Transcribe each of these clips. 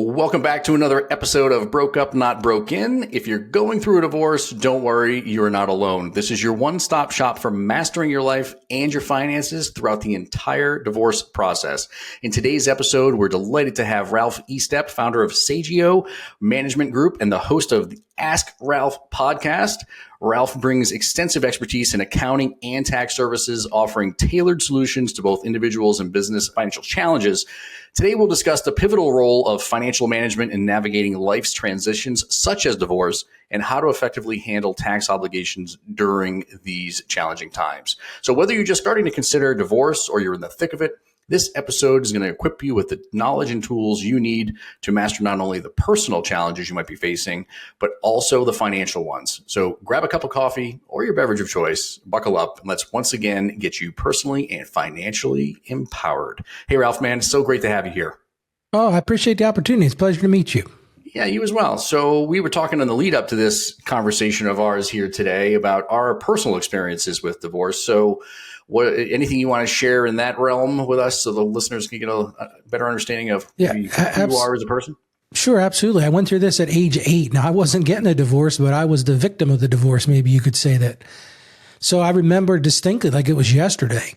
Welcome back to another episode of Broke Up, Not Broken. If you're going through a divorce, don't worry, you're not alone. This is your one-stop shop for mastering your life and your finances throughout the entire divorce process. In today's episode, we're delighted to have Ralph Estep, founder of Saggio Management Group and the host of the Ask Ralph podcast. Ralph brings extensive expertise in accounting and tax services, offering tailored solutions to both individuals and business financial challenges. Today, we'll discuss the pivotal role of financial management in navigating life's transitions, such as divorce, and how to effectively handle tax obligations during these challenging times. So whether you're just starting to consider divorce or you're in the thick of it, this episode is going to equip you with the knowledge and tools you need to master not only the personal challenges you might be facing, but also the financial ones. So grab a cup of coffee or your beverage of choice, buckle up, and let's once again get you personally and financially empowered. Hey, Ralph, man, it's so great to have you here. Oh, I appreciate the opportunity. It's a pleasure to meet you. Yeah, you as well. So we were talking in the lead up to this conversation of ours here today about our personal experiences with divorce. So anything you want to share in that realm with us so the listeners can get a better understanding of who you are as a person? Sure, absolutely. I went through this at age 8. Now, I wasn't getting a divorce, but I was the victim of the divorce. Maybe you could say that. So I remember distinctly like it was yesterday.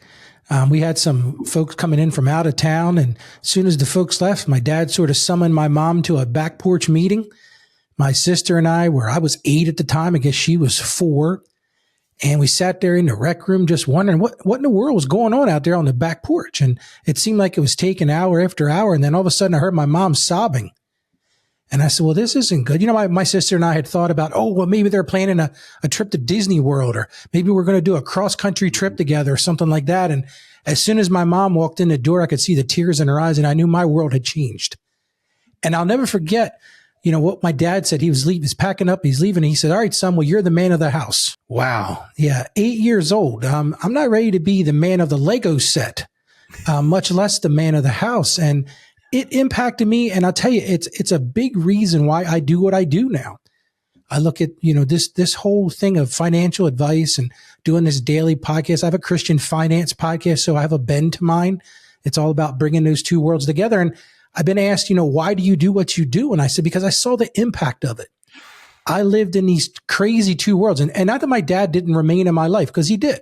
We had some folks coming in from out of town, and as soon as the folks left, my dad sort of summoned my mom to a back porch meeting. My sister and I was 8 at the time. I guess she was 4. And we sat there in the rec room just wondering what in the world was going on out there on the back porch. And it seemed like it was taking hour after hour. And then all of a sudden I heard my mom sobbing. And I said, well, this isn't good. You know, my sister and I had thought about, maybe they're planning a trip to Disney World, or maybe we're going to do a cross-country trip together or something like that. And as soon as my mom walked in the door, I could see the tears in her eyes, and I knew my world had changed. And I'll never forget, what my dad said. He was leaving, he's packing up, he's leaving. He said, all right, son, well, you're the man of the house. Wow. Yeah. 8 years old. I'm not ready to be the man of the Lego set, much less the man of the house. And it impacted me. And I'll tell you, it's a big reason why I do what I do now. I look at, this whole thing of financial advice and doing this daily podcast. I have a Christian finance podcast, so I have a bend to mine. It's all about bringing those two worlds together. And I've been asked, why do you do what you do? And I said, because I saw the impact of it. I lived in these crazy two worlds. And not that my dad didn't remain in my life, because he did.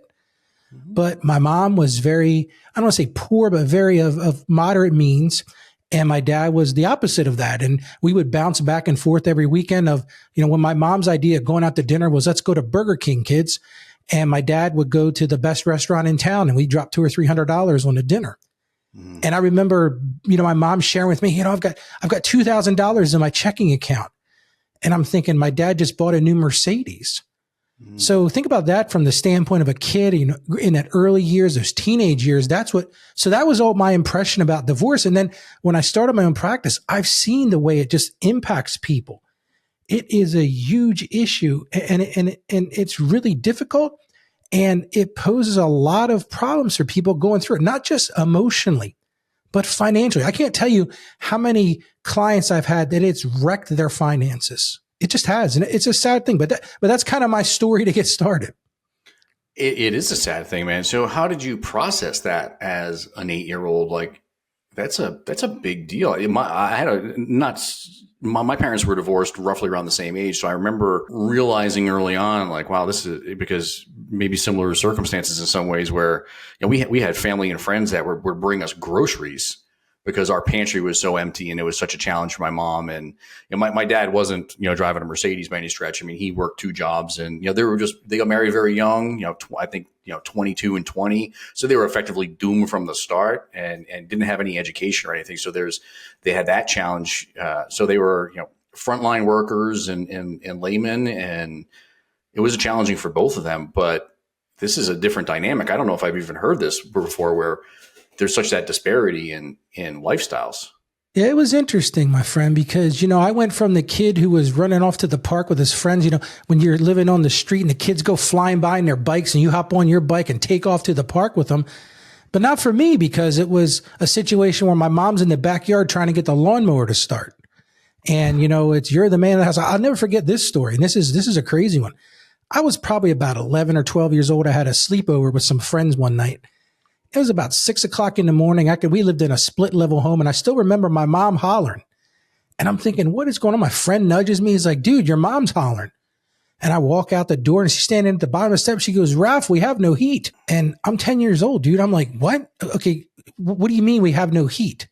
Mm-hmm. But my mom was very, I don't want to say poor, but very of moderate means. And my dad was the opposite of that. And we would bounce back and forth every weekend of, when my mom's idea of going out to dinner was, let's go to Burger King, kids. And my dad would go to the best restaurant in town, and we dropped $200 or $300 on the dinner. And I remember, my mom sharing with me, I've got $2,000 in my checking account. And I'm thinking, my dad just bought a new Mercedes. So think about that from the standpoint of a kid, in that early years, those teenage years. So that was all my impression about divorce. And then when I started my own practice, I've seen the way it just impacts people. It is a huge issue, and it's really difficult. And it poses a lot of problems for people going through it, not just emotionally, but financially. I can't tell you how many clients I've had that it's wrecked their finances. It just has. And it's a sad thing, but that's kind of my story to get started. It is a sad thing, man. So how did you process that as an 8-year-old? Like, that's a big deal. My parents were divorced roughly around the same age. So I remember realizing early on, like, wow, this is because maybe similar circumstances in some ways where we had family and friends that would bring us groceries because our pantry was so empty and it was such a challenge for my mom. And my dad wasn't, driving a Mercedes by any stretch. I mean, he worked 2 jobs, and, they got married very young, I think, 22 and 20. So they were effectively doomed from the start and didn't have any education or anything. So they had that challenge. So they were, frontline workers and laymen, and it was challenging for both of them. But this is a different dynamic. I don't know if I've even heard this before, where there's such that disparity in lifestyles. Yeah, it was interesting, my friend, because, I went from the kid who was running off to the park with his friends, when you're living on the street and the kids go flying by in their bikes and you hop on your bike and take off to the park with them. But not for me, because it was a situation where my mom's in the backyard trying to get the lawnmower to start. And, you're the man of the house. I'll never forget this story. And this is a crazy one. I was probably about 11 or 12 years old. I had a sleepover with some friends one night. It was about 6 o'clock in the morning. We lived in a split level home, and I still remember my mom hollering. And I'm thinking, what is going on? My friend nudges me. He's like, dude, your mom's hollering. And I walk out the door and she's standing at the bottom of the steps. She goes, Ralph, we have no heat. And I'm 10 years old, dude. I'm like, what? Okay. What do you mean we have no heat?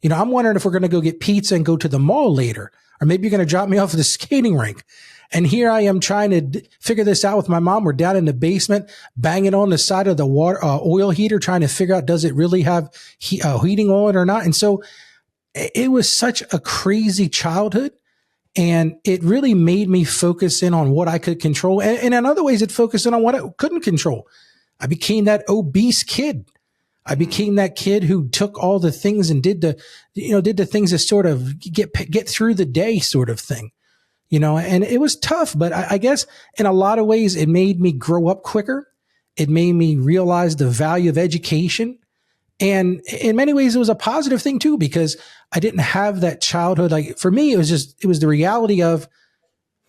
You know, I'm wondering if we're going to go get pizza and go to the mall later, or maybe you're going to drop me off at the skating rink. And here I am trying to figure this out with my mom. We're down in the basement, banging on the side of the water, oil heater, trying to figure out, does it really have heating on it or not? And so it was such a crazy childhood. And it really made me focus in on what I could control. And in other ways, it focused in on what I couldn't control. I became that obese kid. I became that kid who took all the things and did the things to sort of get through the day sort of thing, and it was tough, but I guess in a lot of ways it made me grow up quicker. It made me realize the value of education. And in many ways it was a positive thing too, because I didn't have that childhood. Like for me, it was the reality of,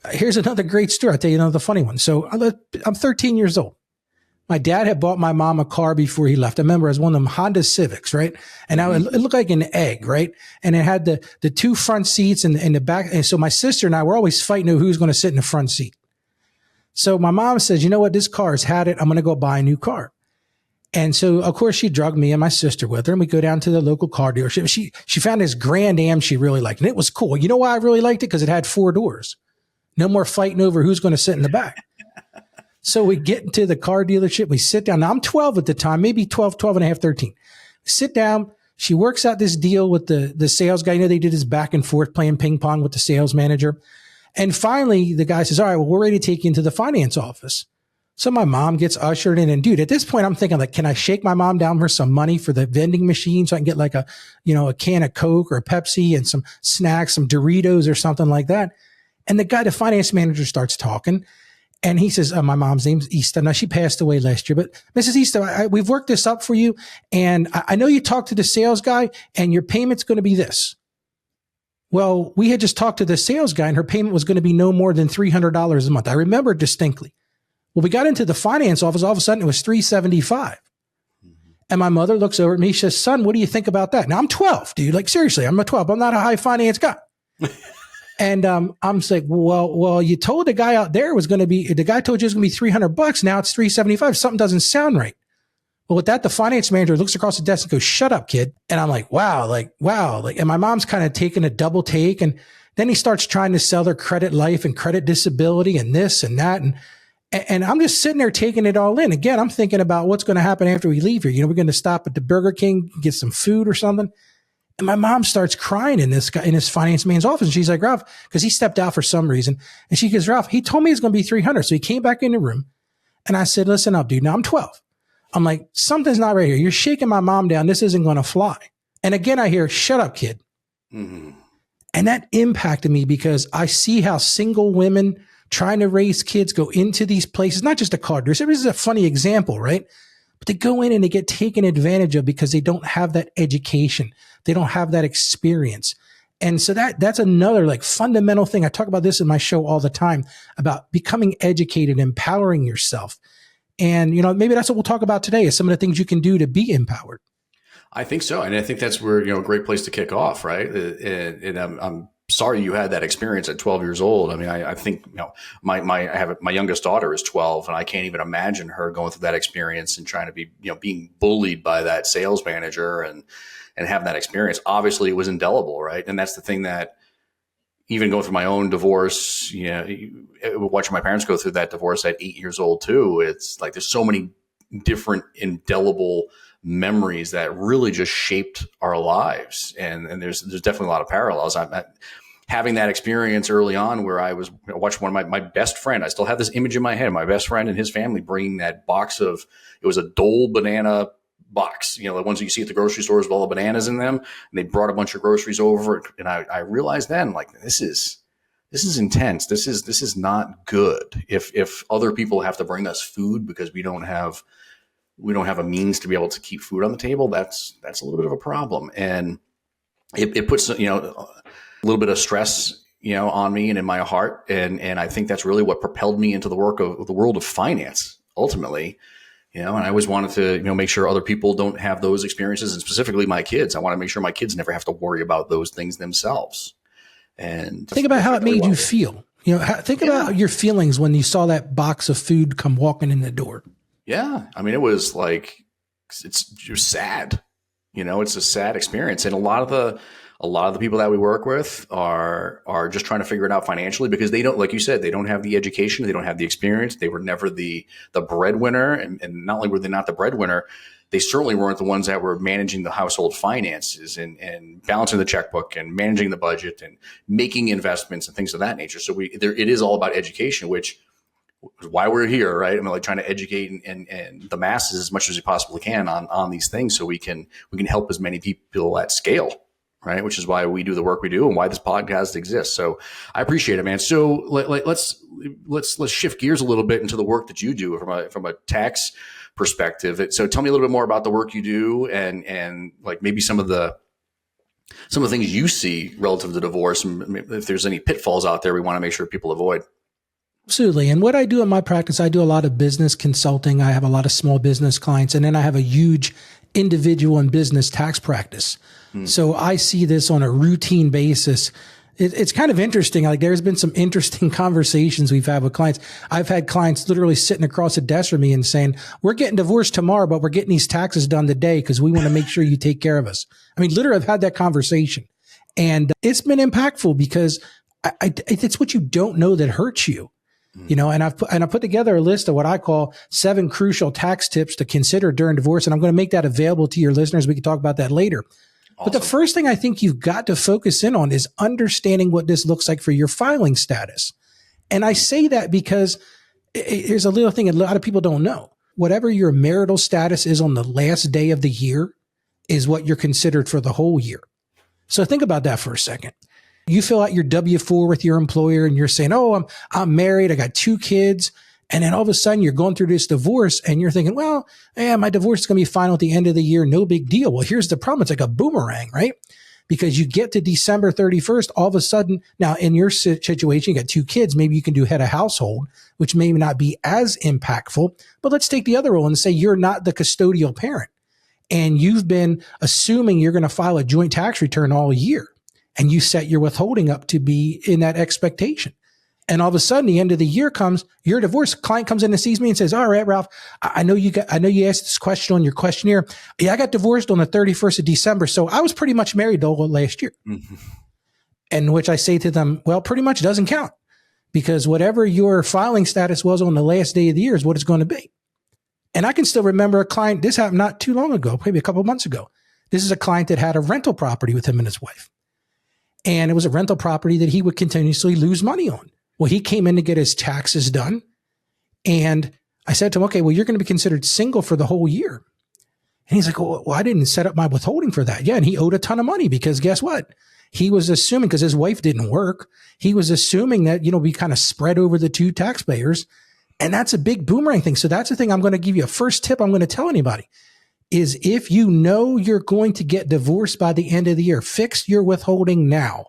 here's another great story. I'll tell you another funny one. So I'm 13 years old. My dad had bought my mom a car before he left. I remember it was one of them Honda Civics, right? And it looked like an egg, right? And it had the two front seats and the back. And so my sister and I were always fighting over who's going to sit in the front seat. So my mom says, you know what? This car's had it. I'm going to go buy a new car. And so, of course, she drugged me and my sister with her, and we go down to the local car dealership. She found this Grand Am she really liked, and it was cool. You know why I really liked it? Because it had 4 doors. No more fighting over who's going to sit in the back. So we get into the car dealership. We sit down. Now, I'm 12 at the time, maybe 12 and a half, 13. Sit down. She works out this deal with the sales guy. They did this back and forth playing ping pong with the sales manager. And finally, the guy says, all right, well, we're ready to take you into the finance office. So my mom gets ushered in, and dude, at this point, I'm thinking like, can I shake my mom down for some money for the vending machine so I can get like a can of Coke or a Pepsi and some snacks, some Doritos or something like that? And the finance manager starts talking, and he says, my mom's name's Ista. Now she passed away last year, but Mrs. Ista, we've worked this up for you. And I know you talked to the sales guy and your payment's going to be this. Well, we had just talked to the sales guy and her payment was going to be no more than $300 a month. I remember distinctly. Well, we got into the finance office. All of a sudden, it was $375. And my mother looks over at me. She says, son, what do you think about that? Now, I'm 12, dude. Like, seriously, I'm a 12. I'm not a high finance guy. And I'm like, well, you told the guy out there the guy told you it was going to be $300. Now it's $375. Something doesn't sound right. Well, with that, the finance manager looks across the desk and goes, shut up, kid. And I'm like, wow. And my mom's kind of taking a double take. And then he starts trying to sell their credit life and credit disability and this and that. And I'm just sitting there taking it all in. Again, I'm thinking about what's going to happen after we leave here. We're going to stop at the Burger King, get some food or something. And my mom starts crying in this finance man's office. And she's like, Ralph, because he stepped out for some reason. And she goes, Ralph, he told me it's going to be 300. So he came back in the room. And I said, listen up, dude. Now I'm 12. I'm like, something's not right here. You're shaking my mom down. This isn't going to fly. And again, I hear, shut up, kid. Mm-hmm. And that impacted me because I see how single women trying to raise kids go into these places, not just a car dealership. This is a funny example, right? But they go in and they get taken advantage of because they don't have that education. They don't have that experience. And so that's another like fundamental thing. I talk about this in my show all the time about becoming educated, empowering yourself. And, maybe that's what we'll talk about today is some of the things you can do to be empowered. I think so. And I think that's where, a great place to kick off, right? And I'm sorry you had that experience at 12 years old. I mean, I think, my youngest daughter is 12 and I can't even imagine her going through that experience and trying to be, being bullied by that sales manager and having that experience. Obviously it was indelible, right? And that's the thing that even going through my own divorce, watching my parents go through that divorce at 8 years old too. It's like, there's so many different indelible memories that really just shaped our lives. And there's definitely a lot of parallels. Having that experience early on where I was watching one of my best friend, I still have this image in my head, my best friend and his family bringing that box of, it was a Dole banana box, the ones that you see at the grocery stores with all the bananas in them. And they brought a bunch of groceries over. And I realized then, like, this is intense. This is not good. If other people have to bring us food because we don't have a means to be able to keep food on the table, that's a little bit of a problem. And it puts, a little bit of stress, on me and in my heart. And I think that's really what propelled me into the world of finance ultimately, and I always wanted to, make sure other people don't have those experiences, and specifically my kids. I want to make sure my kids never have to worry about those things themselves. And think about how it made you feel. Think about your feelings when you saw that box of food come walking in the door. Yeah. I mean, it was like, it's sad. It's a sad experience. And a lot of the people that we work with are just trying to figure it out financially because they don't, like you said, they don't have the education. They don't have the experience. They were never the breadwinner. And not only were they not the breadwinner, they certainly weren't the ones that were managing the household finances and balancing the checkbook and managing the budget and making investments and things of that nature. So it is all about education, which is why we're here, right? I mean, like trying to educate and the masses as much as we possibly can on these things so we can help as many people at scale, right? Which is why we do the work we do and why this podcast exists. So I appreciate it, man. So let's shift gears a little bit into the work that you do from a tax perspective. So tell me a little bit more about the work you do and like maybe some of the things you see relative to divorce, and if there's any pitfalls out there we want to make sure people avoid. Absolutely. And what I do in my practice, I do a lot of business consulting. I have a lot of small business clients, and then I have a huge individual and business tax practice. So I see this on a routine basis. It's kind of interesting. Like there's been some interesting conversations we've had with clients. I've had clients literally sitting across the desk from me and saying, we're getting divorced tomorrow, but we're getting these taxes done today because we want to make sure you take care of us. I mean, literally I've had that conversation, and it's been impactful because it's what you don't know that hurts you. And I put together a list of what I call 7 crucial tax tips to consider during divorce. And I'm going to make that available to your listeners. We can talk about that later. Awesome. But the first thing I think you've got to focus in on is understanding what this looks like for your filing status. And I say that because there's a little thing a lot of people don't know. Whatever your marital status is on the last day of the year is what you're considered for the whole year. So think about that for a second. You fill out your W-4 with your employer and you're saying, oh, I'm married. I got 2 kids. And then all of a sudden you're going through this divorce and you're thinking, well, yeah, my divorce is going to be final at the end of the year. No big deal. Well, here's the problem. It's like a boomerang, right? Because you get to December 31st, all of a sudden, now in your situation, you got 2 kids. Maybe you can do head of household, which may not be as impactful. But let's take the other role and say you're not the custodial parent and you've been assuming you're going to file a joint tax return all year. And you set your withholding up to be in that expectation. And all of a sudden, the end of the year comes, your divorce client comes in and sees me and says, all right, Ralph, I know you asked this question on your questionnaire. Yeah, I got divorced on the 31st of December. So I was pretty much married the whole last year. Mm-hmm. And which I say to them, well, pretty much doesn't count because whatever your filing status was on the last day of the year is what it's going to be. And I can still remember a client, this happened not too long ago, maybe a couple of months ago. This is a client that had a rental property with him and his wife. And it was a rental property that he would continuously lose money on. Well, he came in to get his taxes done. And I said to him, okay, well, you're going to be considered single for the whole year. And he's like, well, I didn't set up my withholding for that. Yeah. And he owed a ton of money because guess what? He was assuming, because his wife didn't work, he was assuming that, we kind of spread over the 2 taxpayers. And that's a big boomerang thing. So that's the thing I'm going to give you a first tip I'm going to tell anybody. Is if you know you're going to get divorced by the end of the year, fix your withholding now.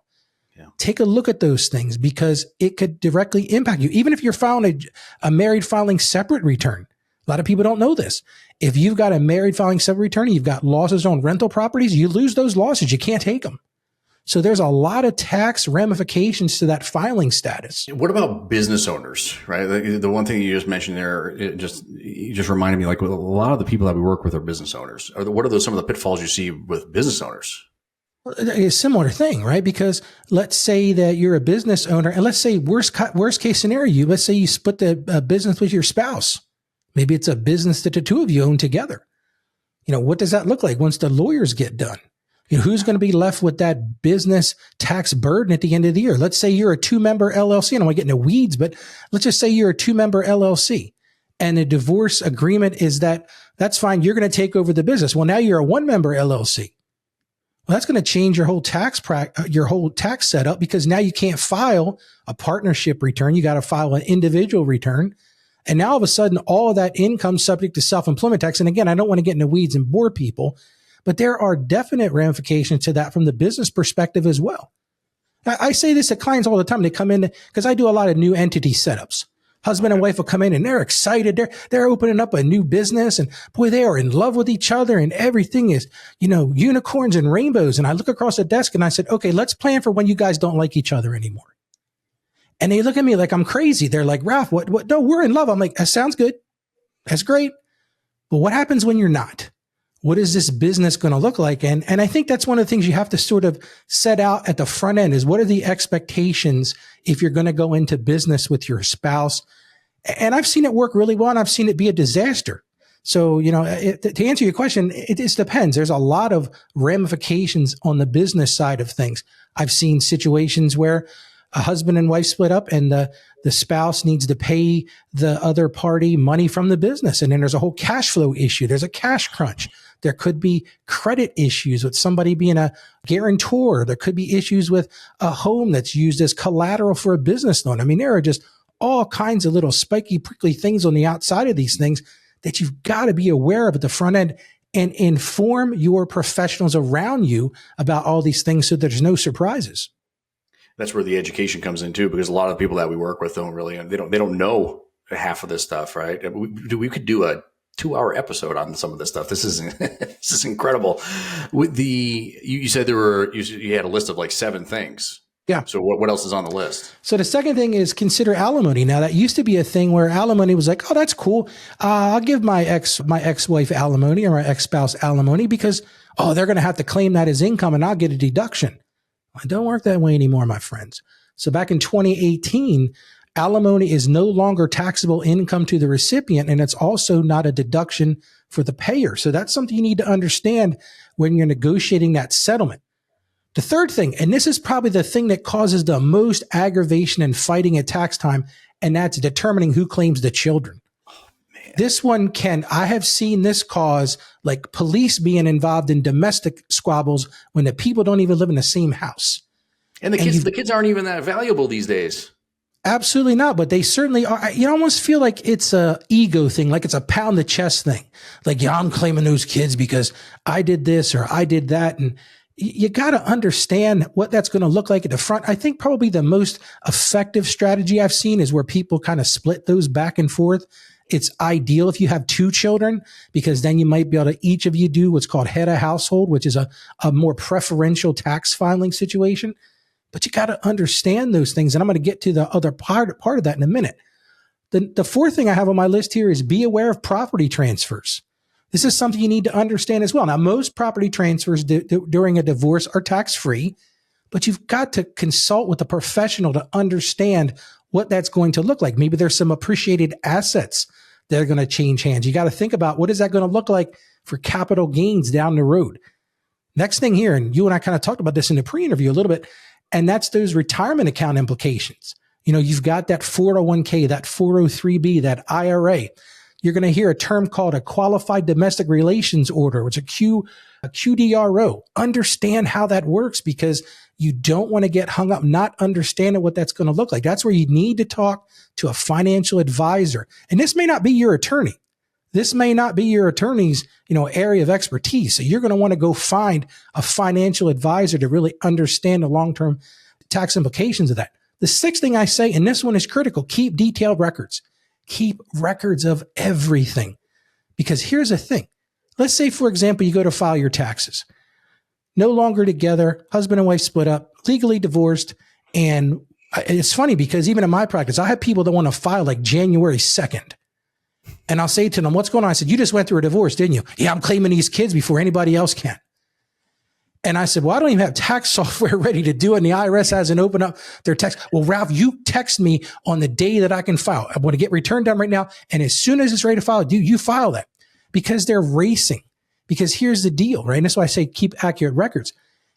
Yeah. Take a look at those things because it could directly impact you. Even if you're filing a married filing separate return. A lot of people don't know this. If you've got a married filing separate return, you've got losses on rental properties, you lose those losses. You can't take them. So there's a lot of tax ramifications to that filing status. What about business owners, right? The one thing you just mentioned there, you just reminded me, like a lot of the people that we work with are business owners. What are some of the pitfalls you see with business owners? A similar thing, right? Because let's say that you're a business owner, and let's say worst case scenario, let's say you split the business with your spouse. Maybe it's a business that the 2 of you own together. What does that look like once the lawyers get done? Who's going to be left with that business tax burden at the end of the year? Let's say you're a 2-member LLC. I don't want to get into weeds, but let's just say you're a 2-member LLC and the divorce agreement is that's fine. You're going to take over the business. Well, now you're a 1-member LLC. Well, that's going to change your whole tax setup because now you can't file a partnership return. You got to file an individual return. And now all of a sudden, all of that income subject to self-employment tax. And again, I don't want to get into weeds and bore people, but there are definite ramifications to that from the business perspective as well. I say this to clients all the time. They come in because I do a lot of new entity setups. Husband and wife will come in and they're excited. They're opening up a new business and boy, they are in love with each other and everything is, unicorns and rainbows. And I look across the desk and I said, okay, let's plan for when you guys don't like each other anymore. And they look at me like I'm crazy. They're like, Ralph, what? No, we're in love. I'm like, that sounds good. That's great. But what happens when you're not? What is this business going to look like? And I think that's one of the things you have to sort of set out at the front end is what are the expectations if you're going to go into business with your spouse? And I've seen it work really well and I've seen it be a disaster. So, to answer your question, it just depends. There's a lot of ramifications on the business side of things. I've seen situations where a husband and wife split up and the spouse needs to pay the other party money from the business. And then there's a whole cash flow issue. There's a cash crunch. There could be credit issues with somebody being a guarantor. There could be issues with a home that's used as collateral for a business loan. I mean, there are just all kinds of little spiky, prickly things on the outside of these things that you've got to be aware of at the front end and inform your professionals around you about all these things so there's no surprises. That's where the education comes in too, because a lot of the people that we work with they don't know half of this stuff, right? We could do a 2-hour episode on some of this stuff. This is incredible. With you said you had a list of like 7 things. Yeah. So what else is on the list? So the second thing is consider alimony. Now that used to be a thing where alimony was like, oh, that's cool. I'll give my ex-wife alimony or my ex-spouse alimony because, they're going to have to claim that as income and I'll get a deduction. It don't work that way anymore, my friends. So back in 2018, alimony is no longer taxable income to the recipient, and it's also not a deduction for the payer. So that's something you need to understand when you're negotiating that settlement. The third thing, and this is probably the thing that causes the most aggravation and fighting at tax time, and that's determining who claims the children. This one I have seen this cause like police being involved in domestic squabbles when the people don't even live in the same house. And the kids aren't even that valuable these days. Absolutely not. But they certainly are. You almost feel like it's a ego thing, like it's a pound the chest thing. Like, I'm claiming those kids because I did this or I did that. And you got to understand what that's going to look like at the front. I think probably the most effective strategy I've seen is where people kind of split those back and forth. It's ideal if you have 2 children, because then you might be able to each of you do what's called head of household, which is a more preferential tax filing situation. But you got to understand those things. And I'm going to get to the other part of that in a minute. The fourth thing I have on my list here is be aware of property transfers. This is something you need to understand as well. Now, most property transfers during a divorce are tax-free, but you've got to consult with a professional to understand what that's going to look like. Maybe there's some appreciated assets that are going to change hands. You got to think about what is that going to look like for capital gains down the road. Next thing here, and you and I kind of talked about this in the pre-interview a little bit, and that's those retirement account implications. You've got that 401k, that 403b, that IRA. You're going to hear a term called a qualified domestic relations order, which is a QDRO. Understand how that works, because you don't want to get hung up not understanding what that's going to look like. That's where you need to talk to a financial advisor. And this may not be your attorney. This may not be your attorney's, area of expertise. So you're going to want to go find a financial advisor to really understand the long-term tax implications of that. The sixth thing I say, and this one is critical, keep detailed records. Keep records of everything. Because here's the thing. Let's say, for example, you go to file your taxes. No longer together, husband and wife split up, legally divorced. And it's funny because even in my practice, I have people that want to file like January 2nd. And I'll say to them, what's going on? I said, you just went through a divorce, didn't you? Yeah, I'm claiming these kids before anybody else can. And I said, well, I don't even have tax software ready to do it. And the IRS hasn't opened up their tax. Well, Ralph, you text me on the day that I can file. I want to get return done right now. And as soon as it's ready to file, you file that, because they're racing. Because here's the deal, right? And that's why I say keep accurate records,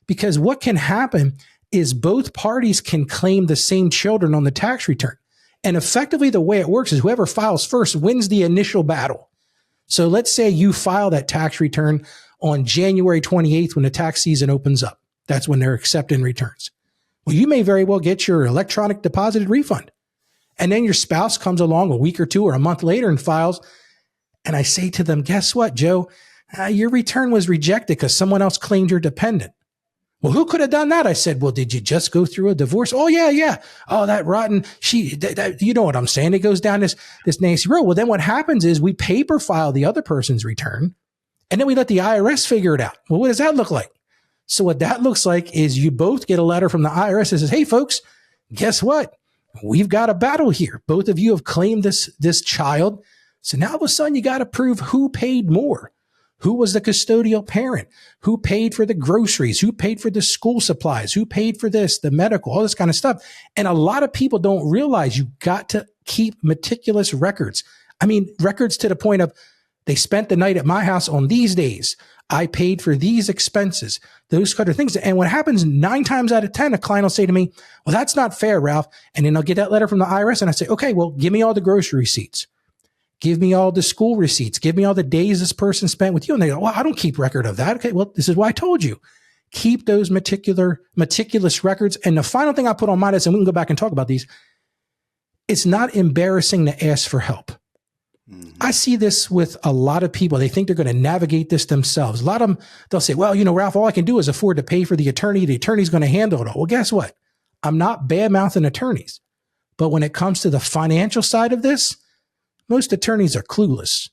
because what can happen is both parties can claim the same children on the tax return. And effectively the way it works is whoever files first wins the initial battle. So let's say you file that tax return on January 28th when the tax season opens up. That's when they're accepting returns. Well, you may very well get your electronic deposited refund. And then your spouse comes along a week or two or a month later and files. And I say to them, guess what, Joe? Your return was rejected because someone else claimed your dependent. Well, who could have done that? I said, well, did you just go through a divorce? Oh, yeah, yeah. Oh, that rotten, you know what I'm saying? It goes down this nasty road. Well, then what happens is we paper file the other person's return, and then we let the IRS figure it out. Well, what does that look like? So what that looks like is you both get a letter from the IRS that says, hey, folks, guess what? We've got a battle here. Both of you have claimed this child. So now all of a sudden you got to prove who paid more. Who was the custodial parent? Who paid for the groceries? Who paid for the school supplies? Who paid for this, the medical, all this kind of stuff? And a lot of people don't realize you got to keep meticulous records. I mean, records to the point of they spent the night at my house on these days. I paid for these expenses, those kind of things. And what happens 9 times out of 10, a client will say to me, well, that's not fair, Ralph. And then I'll get that letter from the IRS and I say, okay, well, give me all the grocery receipts. Give me all the school receipts. Give me all the days this person spent with you. And they go, well, I don't keep record of that. Okay, well, this is why I told you. Keep those meticulous records. And the final thing I put on my list, and we can go back and talk about these, it's not embarrassing to ask for help. Mm-hmm. I see this with a lot of people. They think they're going to navigate this themselves. A lot of them, they'll say, well, Ralph, all I can do is afford to pay for the attorney. The attorney's going to handle it all. Well, guess what? I'm not bad-mouthing attorneys. But when it comes to the financial side of this, most attorneys are clueless.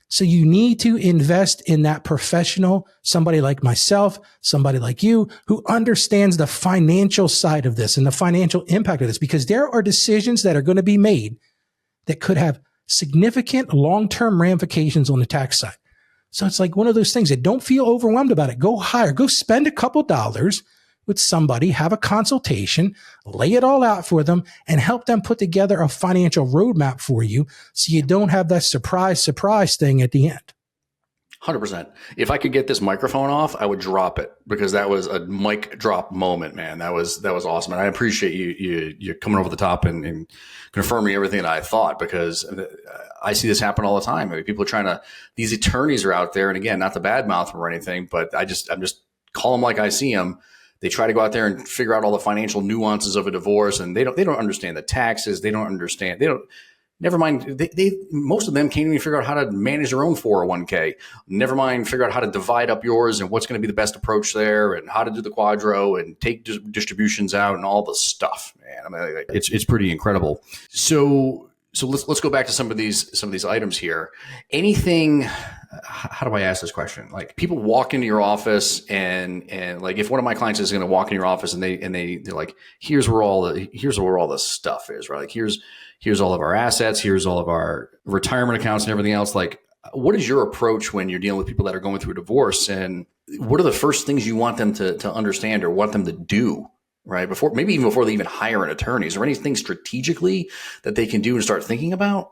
So you need to invest in that professional, somebody like myself, somebody like you, who understands the financial side of this and the financial impact of this, because there are decisions that are going to be made that could have significant long-term ramifications on the tax side. So it's like one of those things that don't feel overwhelmed about it. Go hire, go spend a couple dollars with somebody, have a consultation, lay it all out for them, and help them put together a financial roadmap for you so you don't have that surprise thing at the end. 100%. If I could get this microphone off, I would drop it, because that was a mic drop moment, man. That was awesome. And I appreciate you coming over the top and confirming everything that I thought, because I see this happen all the time. I mean, people are trying to, these attorneys are out there, and again, not to badmouth them or anything, but I'm just call them like I see them. They try to go out there and figure out all the financial nuances of a divorce, and they don't understand the taxes. Never mind. Most of them can't even figure out how to manage their own 401k. Never mind figure out how to divide up yours and what's going to be the best approach there, and how to do the quadro and take distributions out and all the stuff, man. I mean, it's pretty incredible. So let's go back to some of these items here. Anything, how do I ask this question? Like, people walk into your office and like, if one of my clients is going to walk in your office and they're like, here's where all the stuff is, right? Like, here's all of our assets, here's all of our retirement accounts and everything else. Like, what is your approach when you're dealing with people that are going through a divorce, and what are the first things you want them to understand or want them to do? Right, before they even hire an attorney? Is there anything strategically that they can do and start thinking about?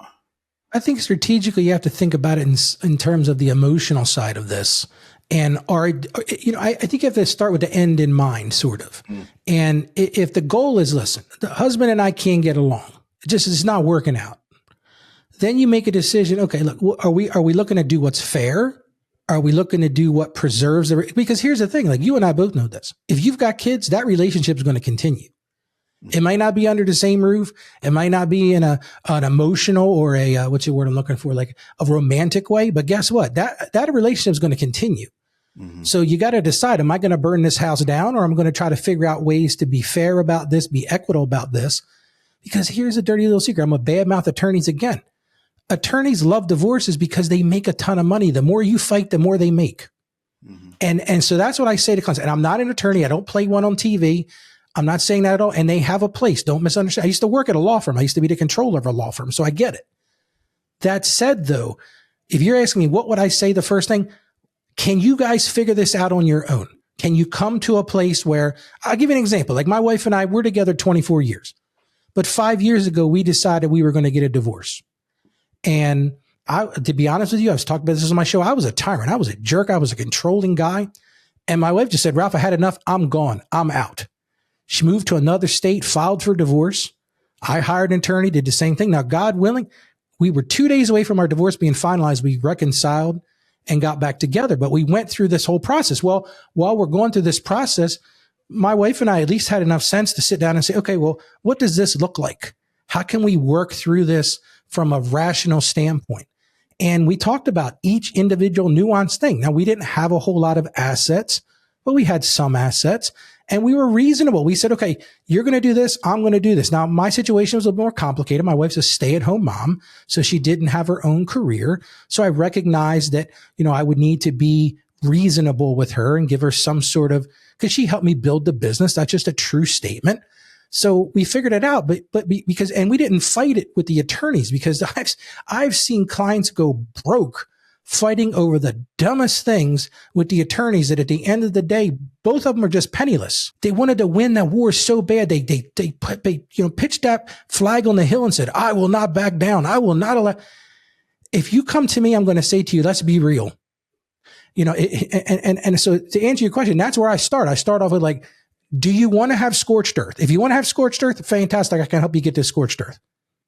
I think strategically you have to think about it in terms of the emotional side of this. And I think you have to start with the end in mind, sort of. And if the goal is, listen, the husband and I can't get along, it's not working out, then you make a decision. Okay, look, are we looking to do what's fair? Are we looking to do what preserves because here's the thing, like, you and I both know this. If you've got kids, that relationship is going to continue. It might not be under the same roof. It might not be in an emotional or what's the word I'm looking for? Like a romantic way. But guess what? That relationship is going to continue. Mm-hmm. So you got to decide, am I going to burn this house down, or I'm going to try to figure out ways to be fair about this, be equitable about this? Because here's a dirty little secret. I'm a badmouth attorneys again. Attorneys love divorces because they make a ton of money. The more you fight, the more they make. Mm-hmm. And so that's what I say to clients. And I'm not an attorney. I don't play one on TV. I'm not saying that at all. And they have a place. Don't misunderstand. I used to work at a law firm. I used to be the controller of a law firm. So I get it. That said, though, if you're asking me, what would I say the first thing? Can you guys figure this out on your own? Can you come to a place where, I'll give you an example. Like, my wife and I, we're together 24 years. But 5 years ago, we decided we were going to get a divorce. And to be honest with you, I was talking about this on my show. I was a tyrant. I was a jerk. I was a controlling guy. And my wife just said, Ralph, I had enough. I'm gone. I'm out. She moved to another state, filed for divorce. I hired an attorney, did the same thing. Now, God willing, we were 2 days away from our divorce being finalized. We reconciled and got back together. But we went through this whole process. Well, while we're going through this process, my wife and I at least had enough sense to sit down and say, okay, well, what does this look like? How can we work through this from a rational standpoint? And we talked about each individual nuanced thing. Now, we didn't have a whole lot of assets. but we had some assets and we were reasonable. We said, okay, you're going to do this. I'm going to do this. Now, my situation was a little more complicated. My wife's a stay-at-home mom, so she didn't have her own career. So I recognized that, I would need to be reasonable with her and give her some sort of, because she helped me build the business. That's just a true statement. So we figured it out, but because we didn't fight it with the attorneys, because I've seen clients go broke fighting over the dumbest things with the attorneys that at the end of the day, both of them are just penniless. They wanted to win that war so bad. They pitched that flag on the hill and said, I will not back down. I will not allow. If you come to me, I'm going to say to you, let's be real. And so to answer your question, that's where I start. I start off with like, do you want to have scorched earth? If you want to have scorched earth, fantastic. I can help you get this scorched earth,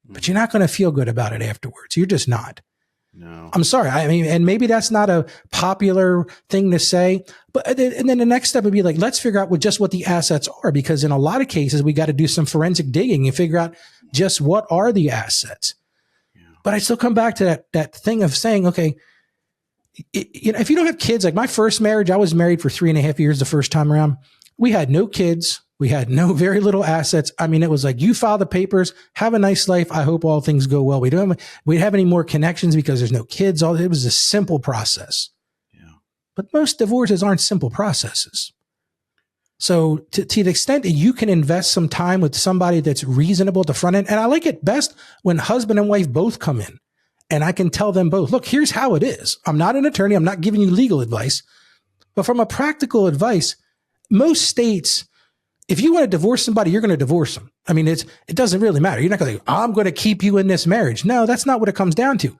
but you're not going to feel good about it afterwards. You're just not. No, I'm sorry. I mean, and maybe that's not a popular thing to say, and then the next step would be like, let's figure out what the assets are, because in a lot of cases, we got to do some forensic digging and figure out just what are the assets. Yeah. But I still come back to that thing of saying, okay, if you don't have kids, like my first marriage, I was married for 3.5 years the first time around. We had no kids. We had very little assets. I mean, it was like, you file the papers, have a nice life. I hope all things go well. We don't have any more connections because there's no kids. It was a simple process. Yeah. But most divorces aren't simple processes. So to the extent that you can invest some time with somebody that's reasonable at the front end, and I like it best when husband and wife both come in and I can tell them both, look, here's how it is. I'm not an attorney. I'm not giving you legal advice, but from a practical advice, most states, if you want to divorce somebody, you're going to divorce them. I mean, it doesn't really matter. You're not going to, I'm going to keep you in this marriage. No, that's not what it comes down to.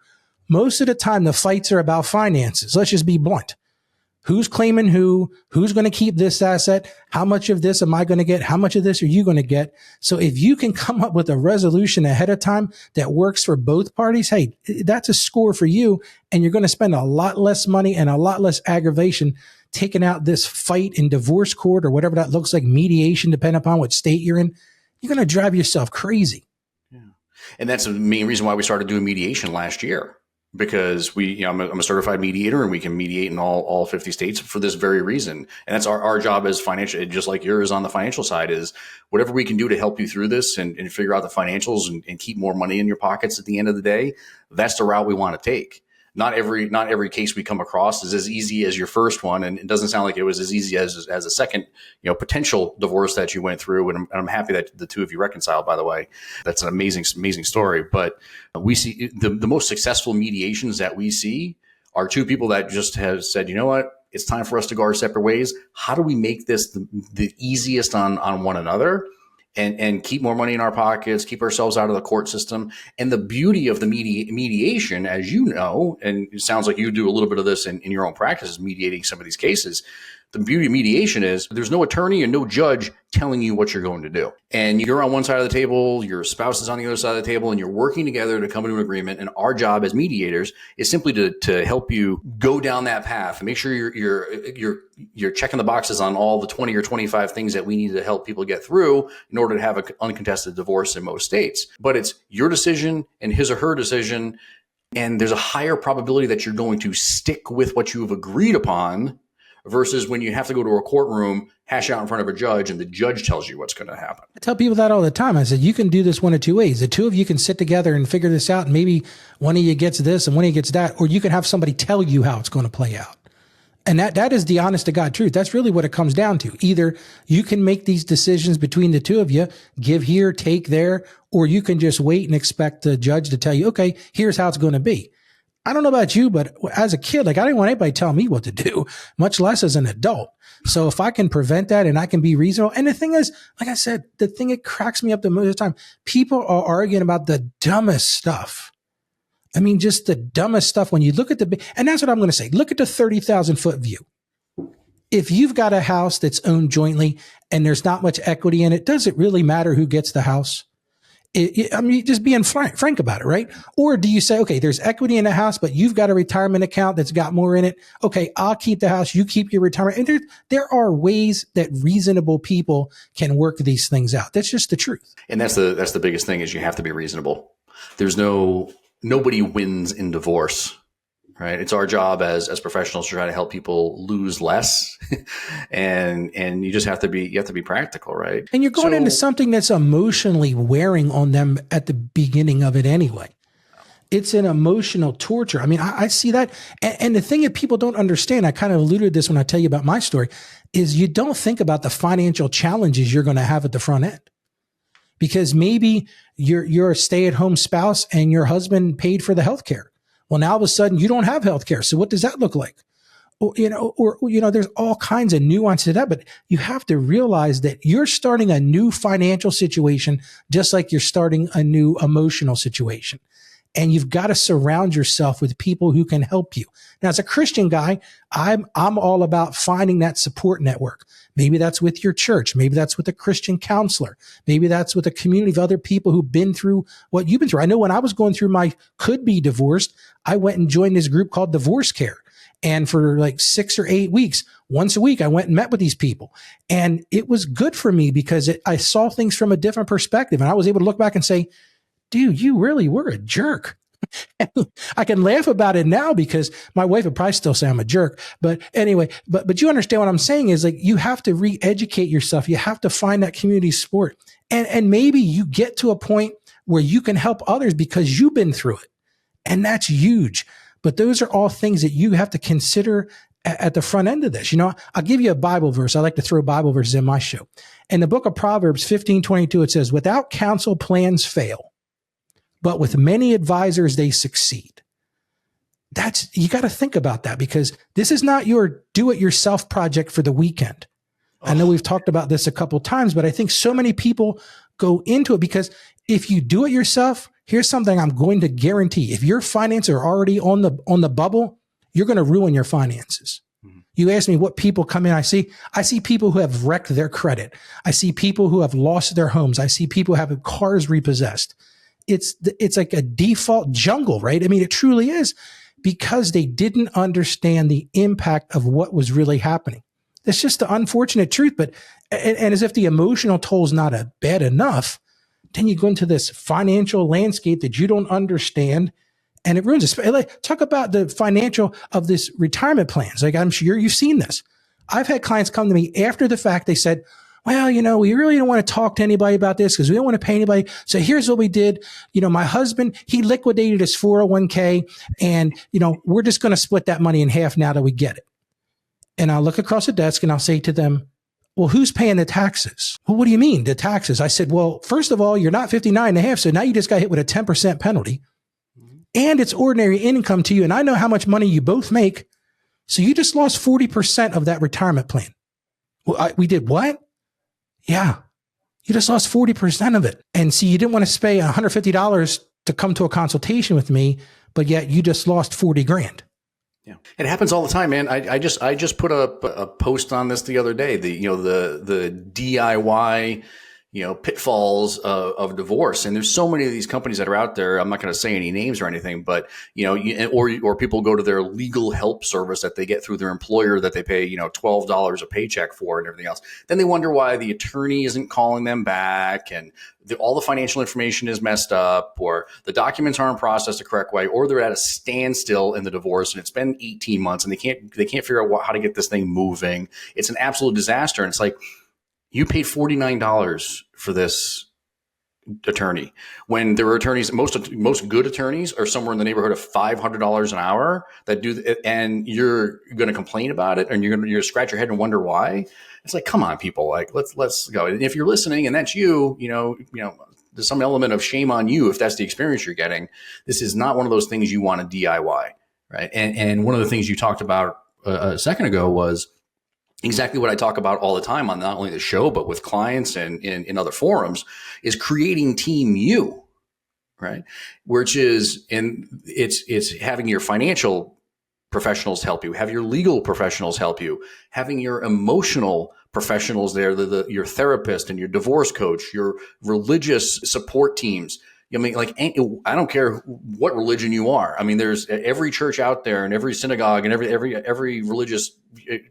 Most of the time, the fights are about finances. Let's just be blunt. Who's claiming who? Who's going to keep this asset? How much of this am I going to get? How much of this are you going to get? So if you can come up with a resolution ahead of time that works for both parties, hey, that's a score for you. And you're going to spend a lot less money and a lot less aggravation taking out this fight in divorce court or whatever that looks like, mediation, depending upon what state you're in. You're going to drive yourself crazy. Yeah. And that's the main reason why we started doing mediation last year, because I'm a certified mediator and we can mediate in all 50 states for this very reason. And that's our job as financial, just like yours on the financial side, is whatever we can do to help you through this and figure out the financials and keep more money in your pockets at the end of the day. That's the route we want to take. Not every case we come across is as easy as your first one, and it doesn't sound like it was as easy as a second, potential divorce that you went through. And I'm happy that the two of you reconciled. By the way, that's an amazing story. But we see the most successful mediations that we see are two people that just have said, you know what, it's time for us to go our separate ways. How do we make this the easiest on one another? And keep more money in our pockets, keep ourselves out of the court system. And the beauty of the mediation, as you know, and it sounds like you do a little bit of this in your own practice, is mediating some of these cases. The beauty of mediation is there's no attorney and no judge telling you what you're going to do. And you're on one side of the table, your spouse is on the other side of the table, and you're working together to come to an agreement. And our job as mediators is simply to help you go down that path and make sure you're checking the boxes on all the 20 or 25 things that we need to help people get through in order to have an uncontested divorce in most states. But it's your decision and his or her decision. And there's a higher probability that you're going to stick with what you have agreed upon versus when you have to go to a courtroom, hash out in front of a judge, and the judge tells you what's going to happen. I tell people that all the time. I said, you can do this one of two ways. The two of you can sit together and figure this out, and maybe one of you gets this and one of you gets that, or you can have somebody tell you how it's going to play out. And that is the honest to God truth. That's really what it comes down to. Either you can make these decisions between the two of you, give here, take there, or you can just wait and expect the judge to tell you, okay, here's how it's going to be. I don't know about you, but as a kid, I didn't want anybody telling me what to do, much less as an adult. So if I can prevent that and I can be reasonable. And the thing is, like I said, the thing that cracks me up the most of the time, people are arguing about the dumbest stuff. I mean, just the dumbest stuff when you look at and that's what I'm going to say. Look at the 30,000 foot view. If you've got a house that's owned jointly and there's not much equity in it, does it really matter who gets the house? I mean, just being frank about it, right? Or do you say, okay, there's equity in the house, but you've got a retirement account that's got more in it. Okay, I'll keep the house. You keep your retirement. And there are ways that reasonable people can work these things out. That's just the truth. And that's the biggest thing is you have to be reasonable. Nobody wins in divorce, right? It's our job as professionals to try to help people lose less. and you just have to be practical, right? And you're going into something that's emotionally wearing on them at the beginning of it anyway. It's an emotional torture. I mean, I see that. And the thing that people don't understand, I kind of alluded to this when I tell you about my story, is you don't think about the financial challenges you're going to have at the front end. Because maybe you're a stay-at-home spouse and your husband paid for the healthcare. Well, now all of a sudden you don't have healthcare. So what does that look like? Or, there's all kinds of nuance to that, but you have to realize that you're starting a new financial situation, just like you're starting a new emotional situation. And you've got to surround yourself with people who can help you. Now, as a Christian guy, I'm all about finding that support network. Maybe that's with your church. Maybe that's with a Christian counselor. Maybe that's with a community of other people who've been through what you've been through. I know when I was going through my could be divorced, I went and joined this group called Divorce Care. And for like 6 or 8 weeks, once a week, I went and met with these people. And it was good for me because I saw things from a different perspective. And I was able to look back and say, dude, you really were a jerk. I can laugh about it now because my wife would probably still say I'm a jerk. But anyway, but you understand what I'm saying is like, you have to re-educate yourself. You have to find that community support. And maybe you get to a point where you can help others because you've been through it. And that's huge. But those are all things that you have to consider at the front end of this. I'll give you a Bible verse. I like to throw Bible verses in my show. In the book of Proverbs 15:22, it says, without counsel, plans fail, but with many advisors, they succeed. You got to think about that because this is not your do-it-yourself project for the weekend. I know we've talked about this a couple of times, but I think so many people go into it because if you do it yourself, here's something I'm going to guarantee. If your finances are already on the bubble, you're going to ruin your finances. Mm-hmm. You ask me what people come in. I see people who have wrecked their credit. I see people who have lost their homes. I see people who have cars repossessed. It's like a default jungle, right? I mean, it truly is because they didn't understand the impact of what was really happening. That's just the unfortunate truth. But, and as if the emotional toll is not bad enough, then you go into this financial landscape that you don't understand and it ruins it. Like, talk about the financial of this retirement plans. Like, I'm sure you've seen this. I've had clients come to me after the fact. They said, well, we really don't want to talk to anybody about this because we don't want to pay anybody. So here's what we did. My husband, he liquidated his 401k and, we're just going to split that money in half now that we get it. And I'll look across the desk and I'll say to them, well, who's paying the taxes? Well, what do you mean the taxes? I said, well, first of all, you're not 59 and a half. So now you just got hit with a 10% penalty and it's ordinary income to you. And I know how much money you both make. So you just lost 40% of that retirement plan. Well, we did what? Yeah, you just lost 40% of it. And see, you didn't want to pay $150 to come to a consultation with me, but yet you just lost 40 grand. Yeah, it happens all the time, man. I just put a post on this the other day. The DIY pitfalls of divorce, and there's so many of these companies that are out there. I'm not going to say any names or anything, but or people go to their legal help service that they get through their employer that they pay $12 a paycheck for and everything else. Then they wonder why the attorney isn't calling them back, and all the financial information is messed up, or the documents aren't processed the correct way, or they're at a standstill in the divorce and it's been 18 months and they can't figure out how to get this thing moving. It's an absolute disaster, and it's like, you paid $49 for this attorney when there are attorneys, most good attorneys are somewhere in the neighborhood of $500 an hour that do it, and you're going to complain about it and you're going to scratch your head and wonder why. It's like, come on, people, like let's go. And if you're listening and that's you, there's some element of shame on you if that's the experience you're getting. This is not one of those things you want to DIY, right? And one of the things you talked about a second ago was exactly what I talk about all the time on not only the show, but with clients and in other forums, is creating team you, right? Which is, and it's having your financial professionals help you, have your legal professionals help you, having your emotional professionals there, your therapist and your divorce coach, your religious support teams. I mean, like, I don't care what religion you are. I mean, there's every church out there and every synagogue and every religious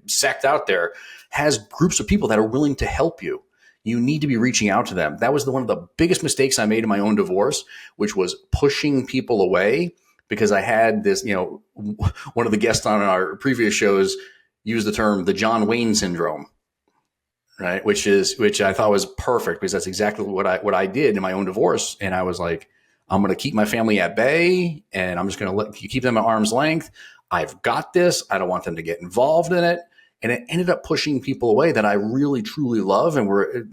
sect out there has groups of people that are willing to help you. You need to be reaching out to them. That was one of the biggest mistakes I made in my own divorce, which was pushing people away because I had this, one of the guests on our previous shows used the term the John Wayne syndrome, right? Which I thought was perfect because that's exactly what I did in my own divorce. And I was like, I'm going to keep my family at bay and I'm just going to keep them at arm's length. I've got this. I don't want them to get involved in it. And it ended up pushing people away that I really, truly love and were,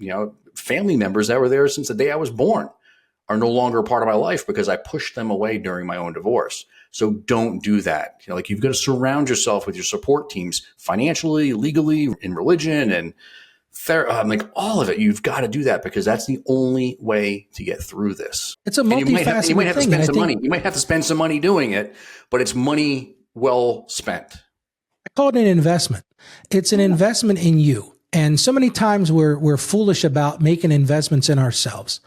family members that were there since the day I was born are no longer a part of my life because I pushed them away during my own divorce. So don't do that. You've got to surround yourself with your support teams financially, legally, in religion, and all of it. You've got to do that because that's the only way to get through this. It's a multifaceted you might have to thing. spend some money. You might have to spend some money doing it, but it's money well spent. I call it an investment. It's an investment in you. And so many times we're foolish about making investments in ourselves.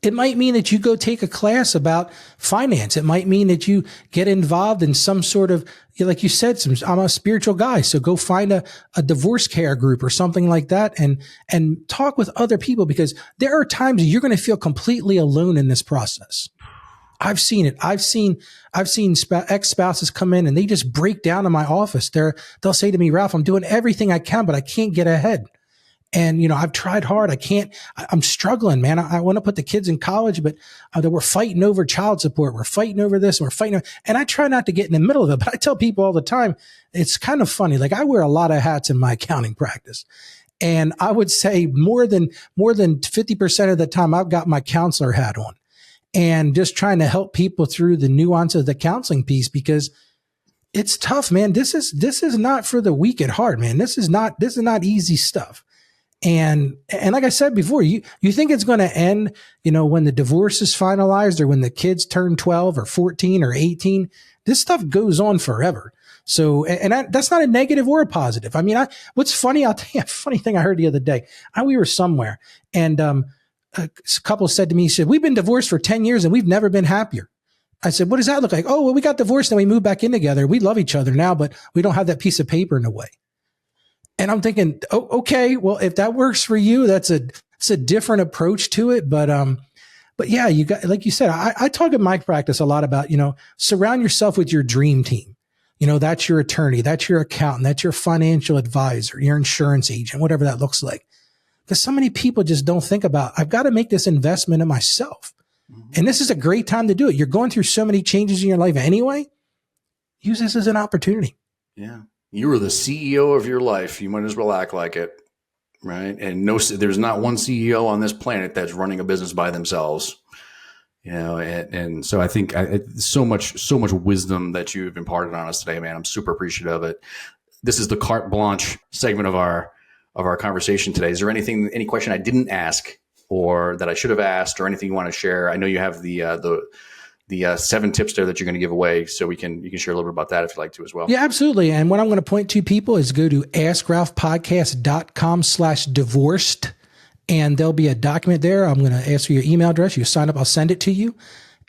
It might mean that you go take a class about finance. It might mean that you get involved in some sort of, like you said, I'm a spiritual guy. So go find a divorce care group or something like that and talk with other people, because there are times you're going to feel completely alone in this process. I've seen it. I've seen ex-spouses come in and they just break down in my office. They'll say to me, Ralph, I'm doing everything I can, but I can't get ahead. And, I've tried hard. I'm struggling, man. I want to put the kids in college, but we're fighting over child support. We're fighting over this. And I try not to get in the middle of it, but I tell people all the time, it's kind of funny. Like I wear a lot of hats in my accounting practice. And I would say more than 50% of the time I've got my counselor hat on and just trying to help people through the nuance of the counseling piece, because it's tough, man. This is not for the weak at heart, man. This is not easy stuff. And like I said before, you think it's going to end, when the divorce is finalized or when the kids turn 12 or 14 or 18, this stuff goes on forever. So, that's not a negative or a positive. I mean, what's funny, I'll tell you a funny thing I heard the other day. We were somewhere and, a couple said to me, he said, we've been divorced for 10 years and we've never been happier. I said, what does that look like? Oh, well, we got divorced and we moved back in together. We love each other now, but we don't have that piece of paper in the way. And I'm thinking, oh, okay, well, if that works for you, it's a different approach to it. But yeah, you got, like you said, I talk in my practice a lot about, surround yourself with your dream team. That's your attorney, that's your accountant, that's your financial advisor, your insurance agent, whatever that looks like. Because so many people just don't think about, I've got to make this investment in myself. Mm-hmm. And this is a great time to do it. You're going through so many changes in your life anyway. Use this as an opportunity. Yeah. You are the CEO of your life. You might as well act like it, right? And there's not one CEO on this planet that's running a business by themselves, and so I think so much wisdom that you've imparted on us today, man. I'm super appreciative of it. This is the carte blanche segment of our conversation today. Is there any question I didn't ask or that I should have asked, or anything you want to share? I know you have the 7 tips there that you're going to give away. So you can share a little bit about that if you'd like to as well. Yeah, absolutely. And what I'm going to point to people is go to askralphpodcast.com/divorced. And there'll be a document there. I'm going to ask for your email address. You sign up, I'll send it to you.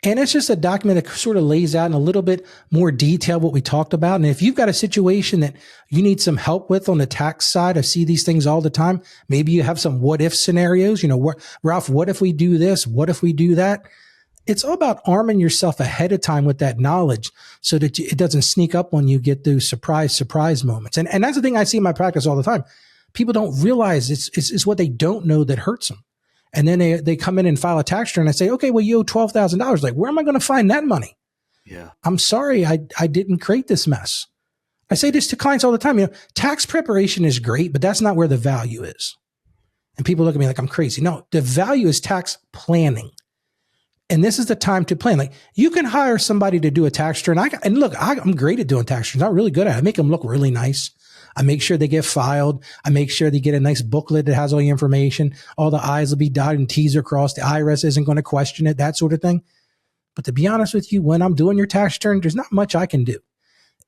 And it's just a document that sort of lays out in a little bit more detail what we talked about. And if you've got a situation that you need some help with on the tax side, I see these things all the time. Maybe you have some what if scenarios, Ralph, what if we do this? What if we do that? It's all about arming yourself ahead of time with that knowledge so that it doesn't sneak up on you, get those surprise moments. And that's the thing I see in my practice all the time. People don't realize it's what they don't know that hurts them. And then they come in and file a tax return and I say, okay, well, you owe $12,000. Like, where am I going to find that money? Yeah. I'm sorry. I didn't create this mess. I say this to clients all the time. Tax preparation is great, but that's not where the value is. And people look at me like I'm crazy. No, the value is tax planning. And this is the time to plan. Like, you can hire somebody to do a tax return. I'm great at doing tax returns. I'm really good at it. I make them look really nice. I make sure they get filed. I make sure they get a nice booklet that has all the information. All the I's will be dotted and T's are crossed. The IRS isn't going to question it, that sort of thing. But to be honest with you, when I'm doing your tax return, there's not much I can do.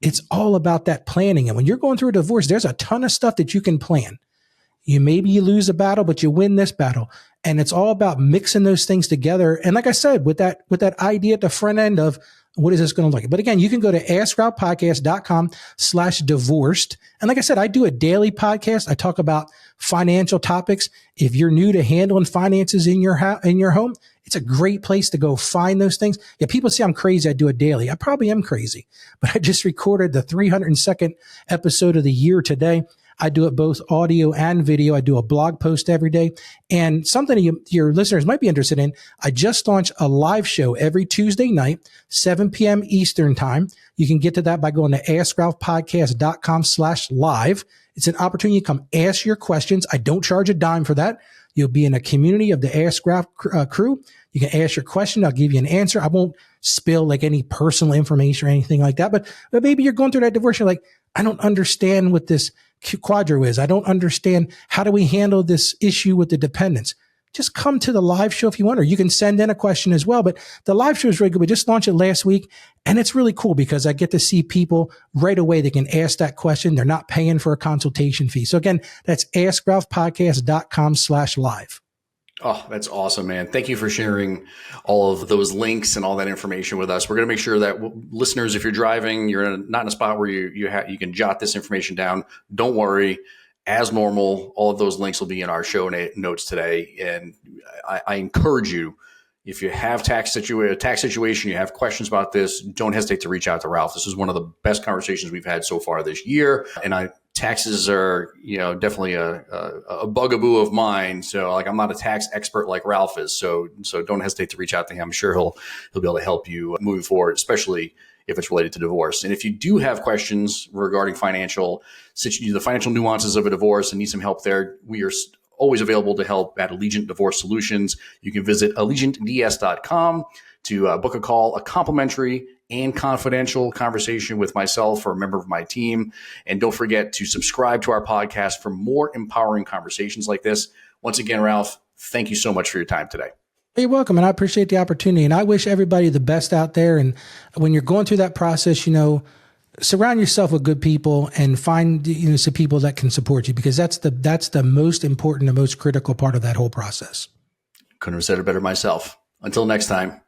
It's all about that planning. And when you're going through a divorce, there's a ton of stuff that you can plan. Maybe you lose a battle, but you win this battle. And it's all about mixing those things together. And like I said, with that idea at the front end of what is this going to look like? But again, you can go to askralphpodcast.com/divorced. And like I said, I do a daily podcast. I talk about financial topics. If you're new to handling finances in your home, It's a great place to go find those things. Yeah, people say I'm crazy. I do it daily. I probably am crazy, but I just recorded the 302nd episode of the year today. I do it both audio and video. I do a blog post every day. And something your listeners might be interested in, I just launched a live show every Tuesday night, 7 p.m. Eastern time. You can get to that by going to askralphpodcast.com/live. It's an opportunity to come ask your questions. I don't charge a dime for that. You'll be in a community of the Ask Ralph crew. You can ask your question. I'll give you an answer. I won't spill like any personal information or anything like that. But maybe you're going through that divorce. You're like, I don't understand what this quadro is. I don't understand how do we handle this issue with the dependents. Just come to the live show if you want, or you can send in a question as well. But the live show is really good. We just launched it last week, and it's really cool because I get to see people right away. They can ask that question. They're not paying for a consultation fee. So again, that's askralphpodcast.com/live. Oh, that's awesome, man. Thank you for sharing all of those links and all that information with us. We're going to make sure that listeners, if you're driving, you're not in a spot where you can jot this information down. Don't worry. As normal, all of those links will be in our show notes today. And I encourage you, if you have tax situation, you have questions about this, don't hesitate to reach out to Ralph. This is one of the best conversations we've had so far this year. And taxes are, definitely a bugaboo of mine. So I'm not a tax expert like Ralph is. So don't hesitate to reach out to him. I'm sure he'll be able to help you moving forward, especially if it's related to divorce. And if you do have questions regarding the financial nuances of a divorce and need some help there, we are always available to help at Allegiant Divorce Solutions. You can visit allegiantds.com to book a complimentary and confidential conversation with myself or a member of my team. And don't forget to subscribe to our podcast for more empowering conversations like this. Once again, Ralph, thank you so much for your time today. You're welcome. And I appreciate the opportunity. And I wish everybody the best out there. And when you're going through that process, surround yourself with good people and find, some people that can support you, because that's the most important, the most critical part of that whole process. Couldn't have said it better myself. Until next time.